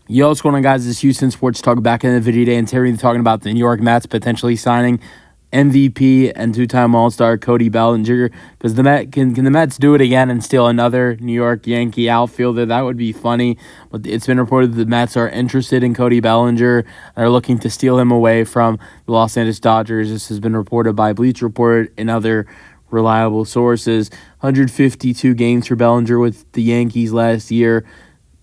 Yo, what's going on, guys? This is Houston Sports Talk back in the video today, and today we're talking about the New York Mets potentially signing MVP and two-time All-Star Cody Bellinger. Because can the Mets do it again and steal another New York Yankee outfielder? That would be funny. But it's been reported that the Mets are interested in Cody Bellinger. They're looking to steal him away from the Los Angeles Dodgers. This has been reported by Bleacher Report and other reliable sources. 152 games for Bellinger with the Yankees last year.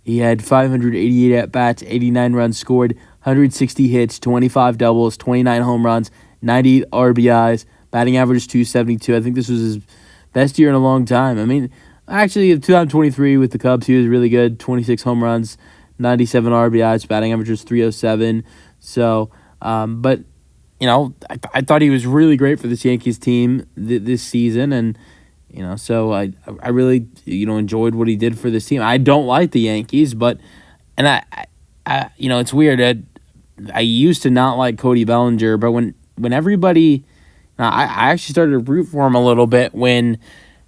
He had 588 at-bats, 89 runs scored, 160 hits, 25 doubles, 29 home runs, 98 RBIs, batting average 272. I think this was his best year in a long time. I mean, actually, in 2023 with the Cubs, he was really good. 26 home runs, 97 RBIs, batting average was 307. So, but, you know, I thought he was really great for this Yankees team this season, and so I really, enjoyed what he did for this team. I don't like the Yankees, but it's weird. I used to not like Cody Bellinger, but when everybody, I actually started to root for him a little bit when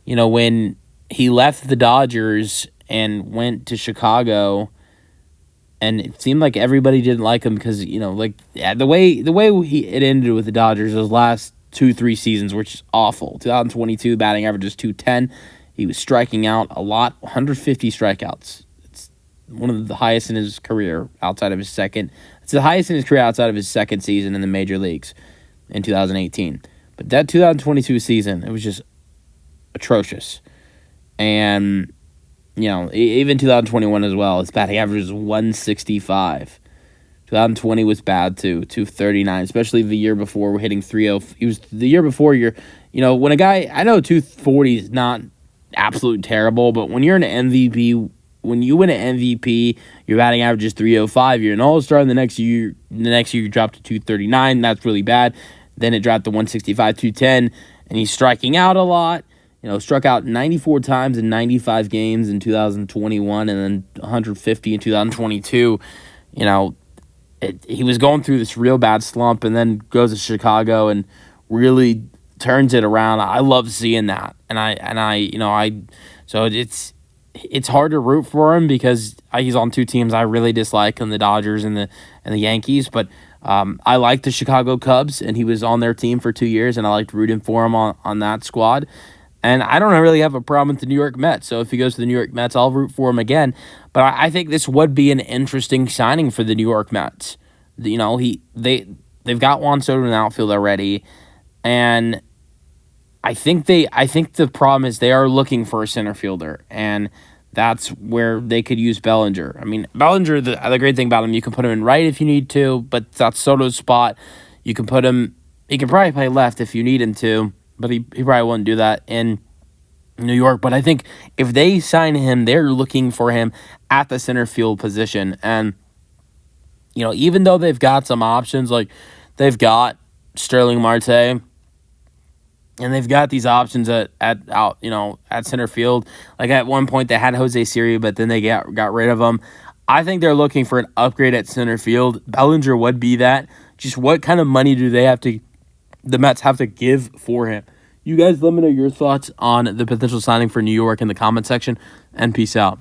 he left the Dodgers and went to Chicago, and it seemed like everybody didn't like him because the way it ended with the Dodgers those last 2-3 seasons, which is awful. 2022 batting average is 210. He was striking out a lot, 150 strikeouts. It's one of the highest in his career outside of his second. It's the highest in his career outside of his second season in the major leagues in 2018. But that 2022 season, it was just atrocious. And even 2021 as well, his batting average is 165. 2020 was bad too, 239, especially the year before we're hitting 3-0. He was the year before when a guy, I know 240 is not absolute terrible, but when you're an MVP, when you win an MVP, your batting average is 305. You're an All-Star, and the next year you drop to 239. That's really bad. Then it dropped to 165, 210, and he's striking out a lot. Struck out 94 times in 95 games in 2021, and then 150 in 2022. He was going through this real bad slump, and then goes to Chicago and really turns it around. I love seeing that, so it's hard to root for him because he's on two teams I really dislike, the Dodgers and the Yankees. But I like the Chicago Cubs, and he was on their team for 2 years, and I liked rooting for him on that squad. And I don't really have a problem with the New York Mets. So if he goes to the New York Mets, I'll root for him again. But I think this would be an interesting signing for the New York Mets. They've got Juan Soto in the outfield already, and I think the problem is they are looking for a center fielder, and that's where they could use Bellinger. I mean, Bellinger, the great thing about him, you can put him in right if you need to, but that's Soto's spot. You can put him. He can probably play left if you need him to. But he probably wouldn't do that in New York. But I think if they sign him, they're looking for him at the center field position. And, even though they've got some options, like they've got Sterling Marte, and they've got these options at center field. Like at one point they had Jose Siri, but then they got rid of him. I think they're looking for an upgrade at center field. Bellinger would be that. Just what kind of money do the Mets have to give for him? You guys let me know your thoughts on the potential signing for New York in the comment section, and peace out.